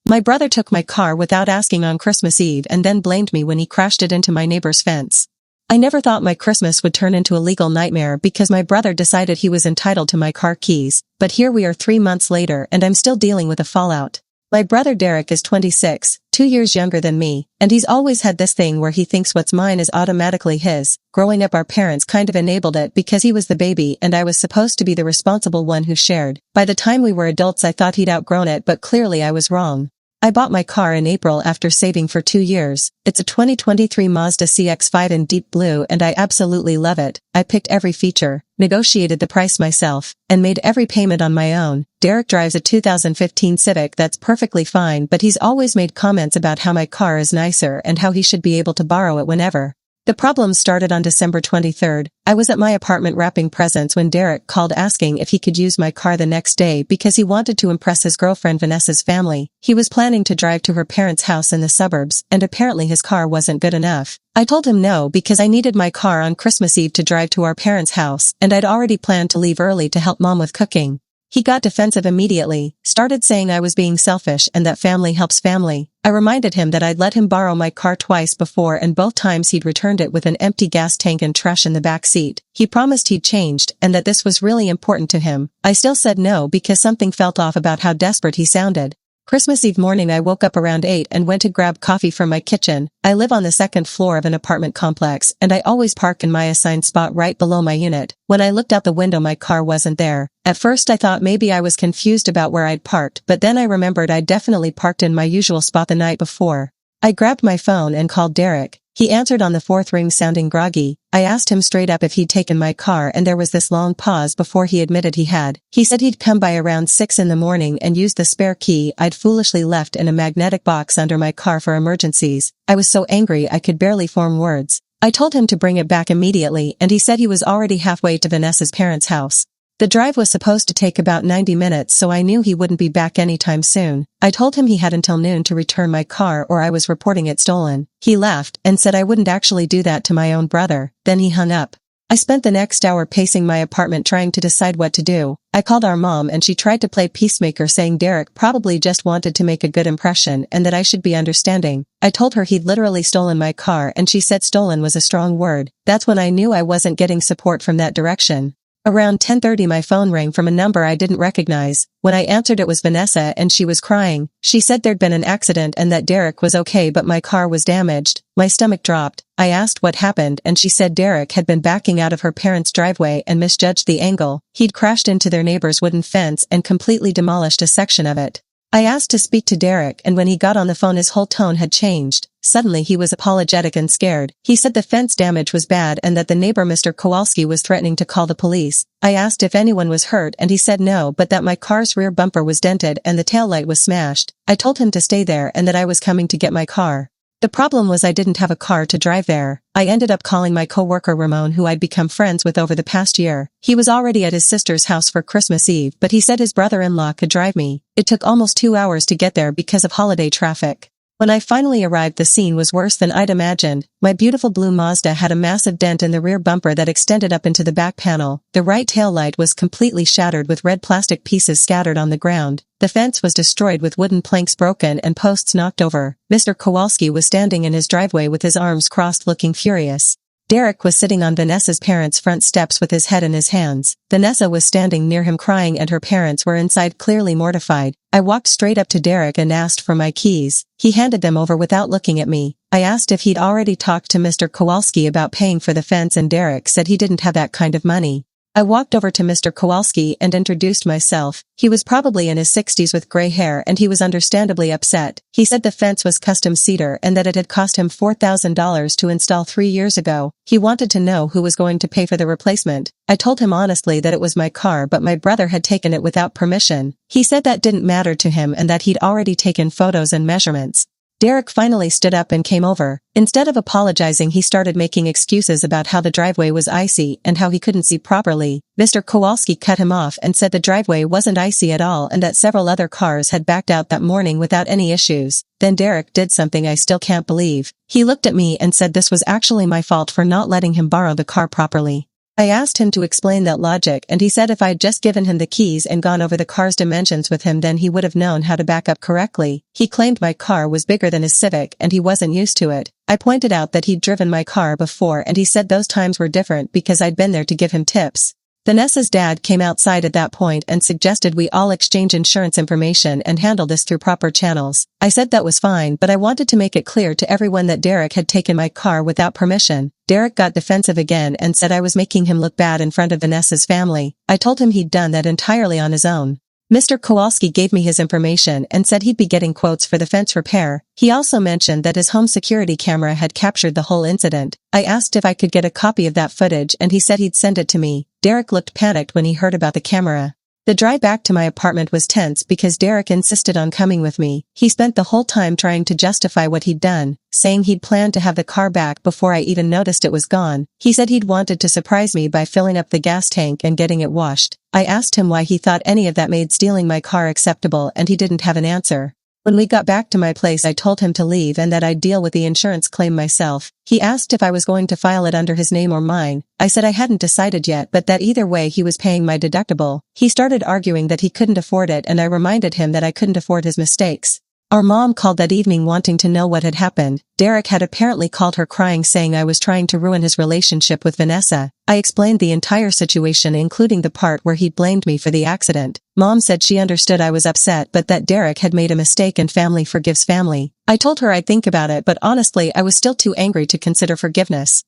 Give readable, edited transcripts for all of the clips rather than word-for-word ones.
My brother took my car without asking on Christmas Eve and then blamed me when he crashed it into my neighbor's fence. I never thought my Christmas would turn into a legal nightmare because my brother decided he was entitled to my car keys, but here we are 3 months later and I'm still dealing with the fallout. My brother Derek is 26, 2 years younger than me, and he's always had this thing where he thinks what's mine is automatically his. Growing up, our parents kind of enabled it because he was the baby and I was supposed to be the responsible one who shared. By the time we were adults, I thought he'd outgrown it, but clearly I was wrong. I bought my car in April after saving for 2 years. It's a 2023 Mazda CX-5 in deep blue and I absolutely love it. I picked every feature, negotiated the price myself, and made every payment on my own. Derek drives a 2015 Civic that's perfectly fine, but he's always made comments about how my car is nicer and how he should be able to borrow it whenever. The problem started on December 23rd. I was at my apartment wrapping presents when Derek called asking if he could use my car the next day because he wanted to impress his girlfriend Vanessa's family. He was planning to drive to her parents' house in the suburbs, and apparently his car wasn't good enough. I told him no because I needed my car on Christmas Eve to drive to our parents' house, and I'd already planned to leave early to help Mom with cooking. He got defensive immediately, started saying I was being selfish and that family helps family. I reminded him that I'd let him borrow my car twice before and both times he'd returned it with an empty gas tank and trash in the back seat. He promised he'd changed and that this was really important to him. I still said no because something felt off about how desperate he sounded. Christmas Eve morning I woke up around 8 and went to grab coffee from my kitchen. I live on the second floor of an apartment complex and I always park in my assigned spot right below my unit. When I looked out the window, my car wasn't there. At first I thought maybe I was confused about where I'd parked, but then I remembered I'd definitely parked in my usual spot the night before. I grabbed my phone and called Derek. He answered on the fourth ring sounding groggy. I asked him straight up if he'd taken my car and there was this long pause before he admitted he had. He said he'd come by around 6 in the morning and used the spare key I'd foolishly left in a magnetic box under my car for emergencies. I was so angry I could barely form words. I told him to bring it back immediately and he said he was already halfway to Vanessa's parents' house. The drive was supposed to take about 90 minutes, so I knew he wouldn't be back anytime soon. I told him he had until noon to return my car or I was reporting it stolen. He laughed and said I wouldn't actually do that to my own brother. Then he hung up. I spent the next hour pacing my apartment trying to decide what to do. I called our mom and she tried to play peacemaker, saying Derek probably just wanted to make a good impression and that I should be understanding. I told her he'd literally stolen my car and she said stolen was a strong word. That's when I knew I wasn't getting support from that direction. Around 10:30 my phone rang from a number I didn't recognize. When I answered, it was Vanessa and she was crying. She said there'd been an accident and that Derek was okay but my car was damaged. My stomach dropped. I asked what happened and she said Derek had been backing out of her parents' driveway and misjudged the angle. He'd crashed into their neighbor's wooden fence and completely demolished a section of it. I asked to speak to Derek and when he got on the phone his whole tone had changed. Suddenly he was apologetic and scared. He said the fence damage was bad and that the neighbor Mr. Kowalski was threatening to call the police. I asked if anyone was hurt and he said no, but that my car's rear bumper was dented and the taillight was smashed. I told him to stay there and that I was coming to get my car. The problem was I didn't have a car to drive there. I ended up calling my coworker Ramon, who I'd become friends with over the past year. He was already at his sister's house for Christmas Eve, but he said his brother-in-law could drive me. It took almost 2 hours to get there because of holiday traffic. When I finally arrived, the scene was worse than I'd imagined. My beautiful blue Mazda had a massive dent in the rear bumper that extended up into the back panel. The right taillight was completely shattered with red plastic pieces scattered on the ground. The fence was destroyed with wooden planks broken and posts knocked over. Mr. Kowalski was standing in his driveway with his arms crossed looking furious. Derek was sitting on Vanessa's parents' front steps with his head in his hands. Vanessa was standing near him crying and her parents were inside clearly mortified. I walked straight up to Derek and asked for my keys. He handed them over without looking at me. I asked if he'd already talked to Mr. Kowalski about paying for the fence and Derek said he didn't have that kind of money. I walked over to Mr. Kowalski and introduced myself. He was probably in his 60s with gray hair and he was understandably upset. He said the fence was custom cedar and that it had cost him $4,000 to install 3 years ago. He wanted to know who was going to pay for the replacement. I told him honestly that it was my car, but my brother had taken it without permission. He said that didn't matter to him and that he'd already taken photos and measurements. Derek finally stood up and came over. Instead of apologizing, he started making excuses about how the driveway was icy and how he couldn't see properly. Mr. Kowalski cut him off and said the driveway wasn't icy at all and that several other cars had backed out that morning without any issues. Then Derek did something I still can't believe. He looked at me and said this was actually my fault for not letting him borrow the car properly. I asked him to explain that logic and he said if I'd just given him the keys and gone over the car's dimensions with him then he would have known how to back up correctly. He claimed my car was bigger than his Civic and he wasn't used to it. I pointed out that he'd driven my car before and he said those times were different because I'd been there to give him tips. Vanessa's dad came outside at that point and suggested we all exchange insurance information and handle this through proper channels. I said that was fine, but I wanted to make it clear to everyone that Derek had taken my car without permission. Derek got defensive again and said I was making him look bad in front of Vanessa's family. I told him he'd done that entirely on his own. Mr. Kowalski gave me his information and said he'd be getting quotes for the fence repair. He also mentioned that his home security camera had captured the whole incident. I asked if I could get a copy of that footage and he said he'd send it to me. Derek looked panicked when he heard about the camera. The drive back to my apartment was tense because Derek insisted on coming with me. He spent the whole time trying to justify what he'd done, saying he'd planned to have the car back before I even noticed it was gone. He said he'd wanted to surprise me by filling up the gas tank and getting it washed. I asked him why he thought any of that made stealing my car acceptable and he didn't have an answer. When we got back to my place I told him to leave and that I'd deal with the insurance claim myself. He asked if I was going to file it under his name or mine. I said I hadn't decided yet but that either way he was paying my deductible. He started arguing that he couldn't afford it and I reminded him that I couldn't afford his mistakes. Our mom called that evening wanting to know what had happened. Derek had apparently called her crying saying I was trying to ruin his relationship with Vanessa. I explained the entire situation including the part where he blamed me for the accident. Mom said she understood I was upset but that Derek had made a mistake and family forgives family. I told her I'd think about it but honestly I was still too angry to consider forgiveness.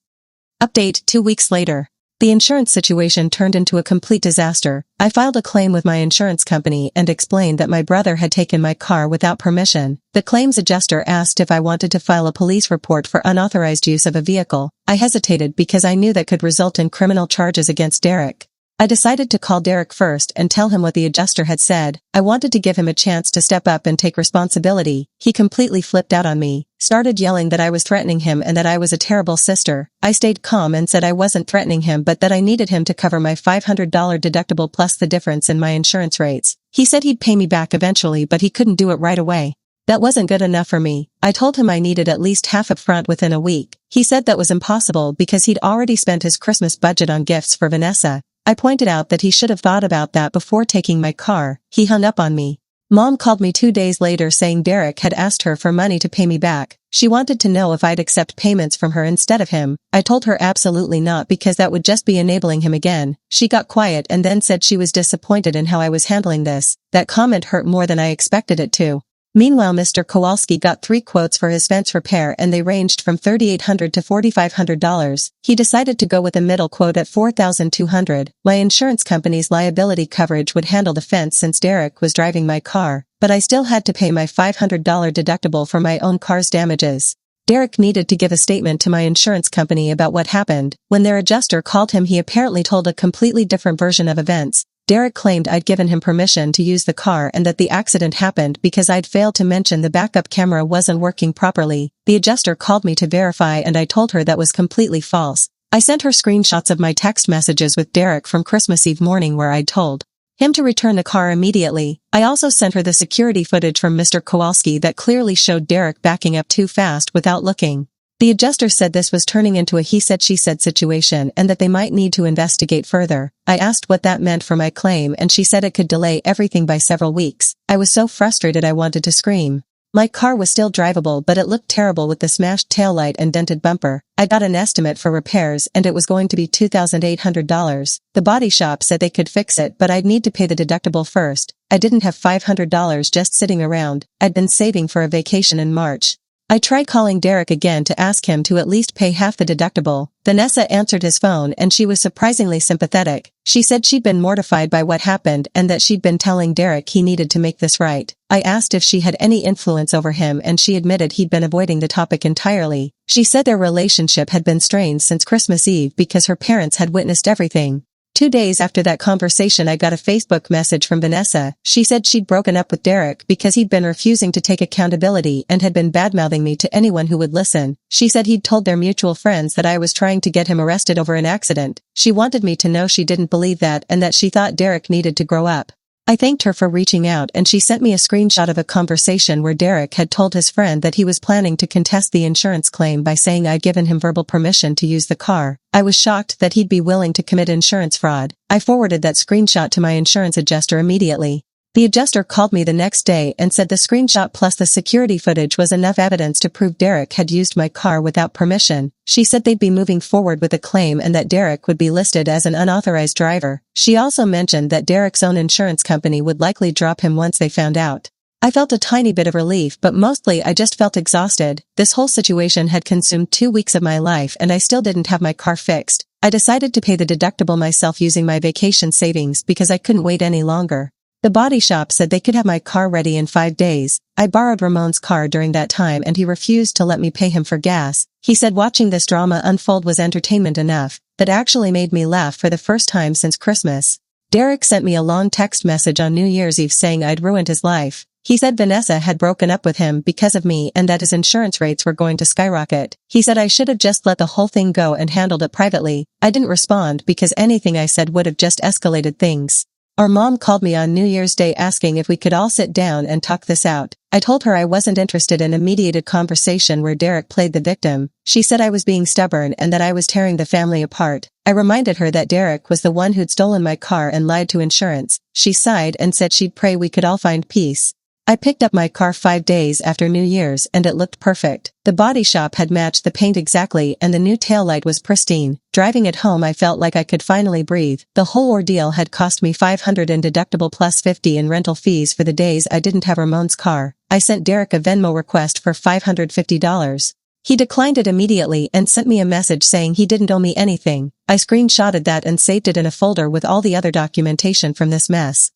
Update 2 weeks later. The insurance situation turned into a complete disaster. I filed a claim with my insurance company and explained that my brother had taken my car without permission. The claims adjuster asked if I wanted to file a police report for unauthorized use of a vehicle. I hesitated because I knew that could result in criminal charges against Derek. I decided to call Derek first and tell him what the adjuster had said. I wanted to give him a chance to step up and take responsibility. He completely flipped out on me, started yelling that I was threatening him and that I was a terrible sister. I stayed calm and said I wasn't threatening him but that I needed him to cover my $500 deductible plus the difference in my insurance rates. He said he'd pay me back eventually but he couldn't do it right away. That wasn't good enough for me. I told him I needed at least half up front within a week. He said that was impossible because he'd already spent his Christmas budget on gifts for Vanessa. I pointed out that he should have thought about that before taking my car. He hung up on me. Mom called me 2 days later saying Derek had asked her for money to pay me back. She wanted to know if I'd accept payments from her instead of him. I told her absolutely not because that would just be enabling him again. She got quiet and then said she was disappointed in how I was handling this. That comment hurt more than I expected it to. Meanwhile, Mr. Kowalski got 3 quotes for his fence repair and they ranged from $3,800 to $4,500. He decided to go with a middle quote at $4,200. My insurance company's liability coverage would handle the fence since Derek was driving my car, but I still had to pay my $500 deductible for my own car's damages. Derek needed to give a statement to my insurance company about what happened. When their adjuster called him, he apparently told a completely different version of events. Derek claimed I'd given him permission to use the car and that the accident happened because I'd failed to mention the backup camera wasn't working properly. The adjuster called me to verify and I told her that was completely false. I sent her screenshots of my text messages with Derek from Christmas Eve morning where I'd told him to return the car immediately. I also sent her the security footage from Mr. Kowalski that clearly showed Derek backing up too fast without looking. The adjuster said this was turning into a he-said-she-said situation and that they might need to investigate further. I asked what that meant for my claim and she said it could delay everything by several weeks. I was so frustrated I wanted to scream. My car was still drivable but it looked terrible with the smashed taillight and dented bumper. I got an estimate for repairs and it was going to be $2,800. The body shop said they could fix it but I'd need to pay the deductible first. I didn't have $500 just sitting around. I'd been saving for a vacation in March. I tried calling Derek again to ask him to at least pay half the deductible. Vanessa answered his phone and she was surprisingly sympathetic. She said she'd been mortified by what happened and that she'd been telling Derek he needed to make this right. I asked if she had any influence over him and she admitted he'd been avoiding the topic entirely. She said their relationship had been strained since Christmas Eve because her parents had witnessed everything. 2 days after that conversation I got a Facebook message from Vanessa. She said she'd broken up with Derek because he'd been refusing to take accountability and had been badmouthing me to anyone who would listen. She said he'd told their mutual friends that I was trying to get him arrested over an accident. She wanted me to know she didn't believe that and that she thought Derek needed to grow up. I thanked her for reaching out and she sent me a screenshot of a conversation where Derek had told his friend that he was planning to contest the insurance claim by saying I'd given him verbal permission to use the car. I was shocked that he'd be willing to commit insurance fraud. I forwarded that screenshot to my insurance adjuster immediately. The adjuster called me the next day and said the screenshot plus the security footage was enough evidence to prove Derek had used my car without permission. She said they'd be moving forward with a claim and that Derek would be listed as an unauthorized driver. She also mentioned that Derek's own insurance company would likely drop him once they found out. I felt a tiny bit of relief, but mostly I just felt exhausted. This whole situation had consumed 2 weeks of my life and I still didn't have my car fixed. I decided to pay the deductible myself using my vacation savings because I couldn't wait any longer. The body shop said they could have my car ready in 5 days. I borrowed Ramon's car during that time and he refused to let me pay him for gas. He said watching this drama unfold was entertainment enough, that actually made me laugh for the first time since Christmas. Derek sent me a long text message on New Year's Eve saying I'd ruined his life. He said Vanessa had broken up with him because of me and that his insurance rates were going to skyrocket. He said I should have just let the whole thing go and handled it privately. I didn't respond because anything I said would have just escalated things. Our mom called me on New Year's Day asking if we could all sit down and talk this out. I told her I wasn't interested in a mediated conversation where Derek played the victim. She said I was being stubborn and that I was tearing the family apart. I reminded her that Derek was the one who'd stolen my car and lied to insurance. She sighed and said she'd pray we could all find peace. I picked up my car 5 days after New Year's and it looked perfect. The body shop had matched the paint exactly and the new taillight was pristine. Driving it home I felt like I could finally breathe. The whole ordeal had cost me $500 in deductible plus $50 in rental fees for the days I didn't have Ramon's car. I sent Derek a Venmo request for $550. He declined it immediately and sent me a message saying he didn't owe me anything. I screenshotted that and saved it in a folder with all the other documentation from this mess.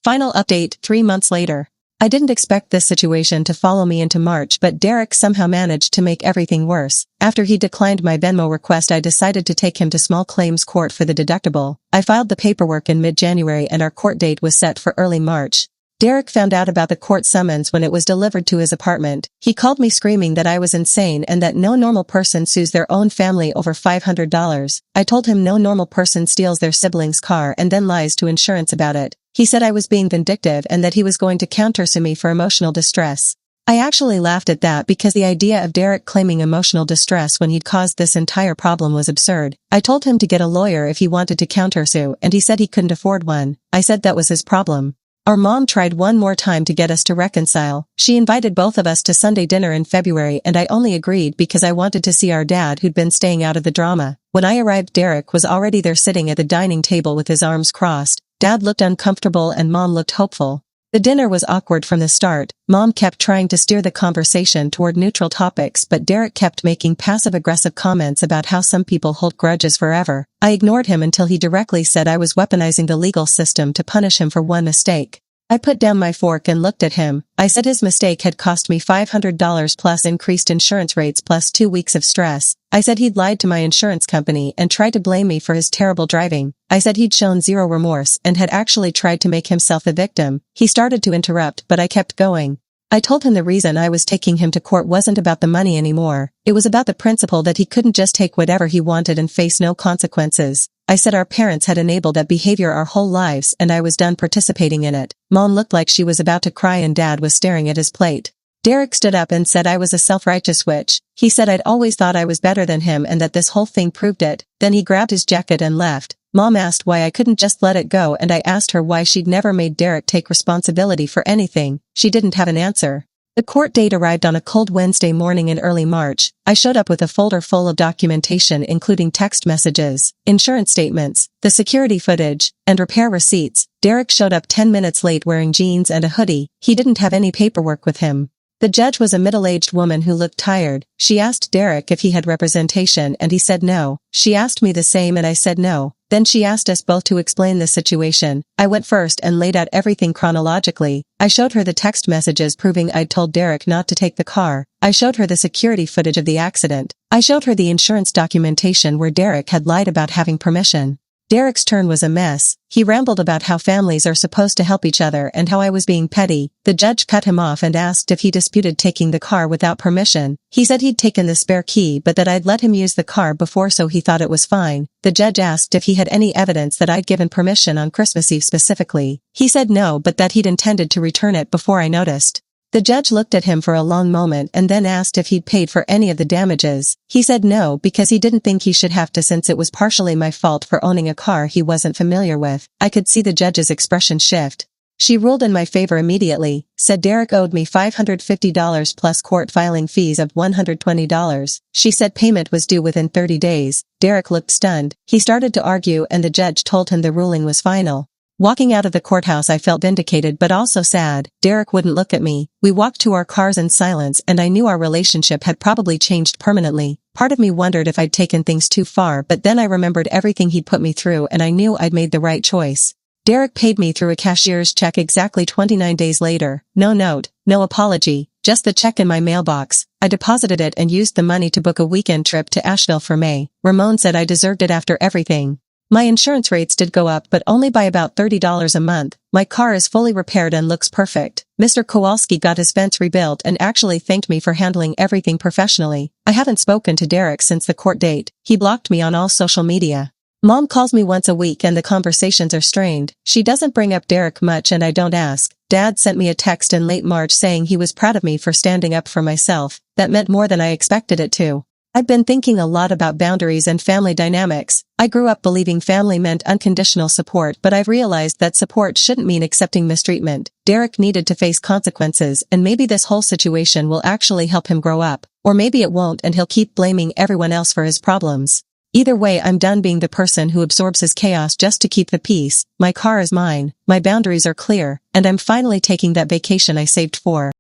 Final update 3 months later. I didn't expect this situation to follow me into March, but Derek somehow managed to make everything worse. After he declined my Venmo request, I decided to take him to small claims court for the deductible. I filed the paperwork in mid-January and our court date was set for early March. Derek found out about the court summons when it was delivered to his apartment. He called me screaming that I was insane and that no normal person sues their own family over $500. I told him no normal person steals their sibling's car and then lies to insurance about it. He said I was being vindictive and that he was going to countersue me for emotional distress. I actually laughed at that because the idea of Derek claiming emotional distress when he'd caused this entire problem was absurd. I told him to get a lawyer if he wanted to countersue and he said he couldn't afford one. I said that was his problem. Our mom tried one more time to get us to reconcile. She invited both of us to Sunday dinner in February and I only agreed because I wanted to see our dad who'd been staying out of the drama. When I arrived, Derek was already there sitting at the dining table with his arms crossed. Dad looked uncomfortable and Mom looked hopeful. The dinner was awkward from the start. Mom kept trying to steer the conversation toward neutral topics, but Derek kept making passive-aggressive comments about how some people hold grudges forever. I ignored him until he directly said I was weaponizing the legal system to punish him for one mistake. I put down my fork and looked at him. I said his mistake had cost me $500 plus increased insurance rates plus 2 weeks of stress. I said he'd lied to my insurance company and tried to blame me for his terrible driving. I said he'd shown zero remorse and had actually tried to make himself the victim. He started to interrupt, but I kept going. I told him the reason I was taking him to court wasn't about the money anymore. It was about the principle that he couldn't just take whatever he wanted and face no consequences. I said our parents had enabled that behavior our whole lives and I was done participating in it. Mom looked like she was about to cry and Dad was staring at his plate. Derek stood up and said I was a self-righteous witch. He said I'd always thought I was better than him and that this whole thing proved it. Then he grabbed his jacket and left. Mom asked why I couldn't just let it go and I asked her why she'd never made Derek take responsibility for anything. She didn't have an answer. The court date arrived on a cold Wednesday morning in early March. I showed up with a folder full of documentation including text messages, insurance statements, the security footage, and repair receipts. Derek showed up 10 minutes late wearing jeans and a hoodie. He didn't have any paperwork with him. The judge was a middle-aged woman who looked tired. She asked Derek if he had representation and he said no. She asked me the same and I said no. Then she asked us both to explain the situation. I went first and laid out everything chronologically. I showed her the text messages proving I'd told Derek not to take the car. I showed her the security footage of the accident. I showed her the insurance documentation where Derek had lied about having permission. Derek's turn was a mess. He rambled about how families are supposed to help each other and how I was being petty. The judge cut him off and asked if he disputed taking the car without permission. He said he'd taken the spare key but that I'd let him use the car before, so he thought it was fine. The judge asked if he had any evidence that I'd given permission on Christmas Eve specifically. He said no, but that he'd intended to return it before I noticed. The judge looked at him for a long moment and then asked if he'd paid for any of the damages. He said no because he didn't think he should have to, since it was partially my fault for owning a car he wasn't familiar with. I could see the judge's expression shift. She ruled in my favor immediately, said Derek owed me $550 plus court filing fees of $120. She said payment was due within 30 days. Derek looked stunned. He started to argue and the judge told him the ruling was final. Walking out of the courthouse, I felt vindicated but also sad. Derek wouldn't look at me. We walked to our cars in silence and I knew our relationship had probably changed permanently. Part of me wondered if I'd taken things too far, but then I remembered everything he'd put me through and I knew I'd made the right choice. Derek paid me through a cashier's check exactly 29 days later. No note, no apology, just the check in my mailbox. I deposited it and used the money to book a weekend trip to Asheville for May. Ramon said I deserved it after everything. My insurance rates did go up, but only by about $30 a month. My car is fully repaired and looks perfect. Mr. Kowalski got his fence rebuilt and actually thanked me for handling everything professionally. I haven't spoken to Derek since the court date. He blocked me on all social media. Mom calls me once a week and the conversations are strained. She doesn't bring up Derek much and I don't ask. Dad sent me a text in late March saying he was proud of me for standing up for myself. That meant more than I expected it to. I've been thinking a lot about boundaries and family dynamics. I grew up believing family meant unconditional support, but I've realized that support shouldn't mean accepting mistreatment. Derek needed to face consequences, and maybe this whole situation will actually help him grow up. Or maybe it won't and he'll keep blaming everyone else for his problems. Either way, I'm done being the person who absorbs his chaos just to keep the peace. My car is mine, my boundaries are clear, and I'm finally taking that vacation I saved for.